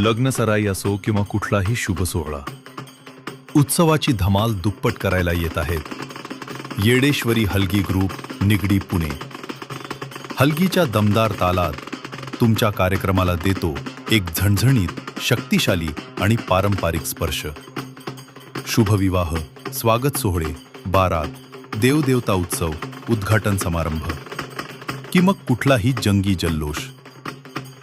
लग्नसराई असो किंवा कुठलाही शुभ सोहळा, उत्सवाची धमाल दुप्पट करायला येत आहेत येडेश्वरी हलगी ग्रुप, निगडी, पुणे. हलगीच्या दमदार तालात तुमच्या कार्यक्रमाला देतो एक झणझणीत, शक्तिशाली आणि पारंपरिक स्पर्श. शुभविवाह, स्वागत सोहळे, बारात, देवदेवता उत्सव, उद्घाटन समारंभ की मग कुठलाही जंगी जल्लोष,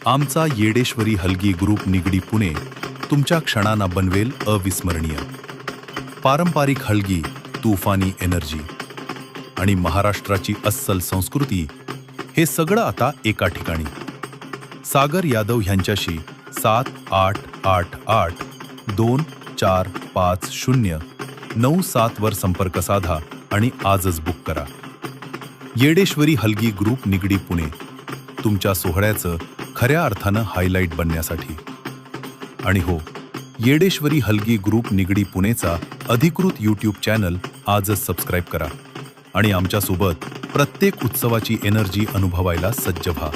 आमचा येडेश्वरी हलगी ग्रुप, निगडी, पुणे तुमच्या क्षणांना बनवेल अविस्मरणीय. पारंपरिक हलगी, तुफानी एनर्जी आणि महाराष्ट्राची अस्सल संस्कृती, हे सगळं आता एका ठिकाणी. सागर यादव ह्यांच्याशी 7888245097 वर संपर्क साधा आणि आजच बुक करा. येडेश्वरी हलगी ग्रुप, निगडी, पुणे तुमच्या सोहळ्याचं खऱ्या अर्थानं हायलाईट बनण्यासाठी. आणि हो, येडेश्वरी हलगी ग्रुप, निगडी, पुणेचा अधिकृत यूट्यूब चॅनल आजच सबस्क्राईब करा आणि आमच्यासोबत प्रत्येक उत्सवाची एनर्जी अनुभवायला सज्ज व्हा.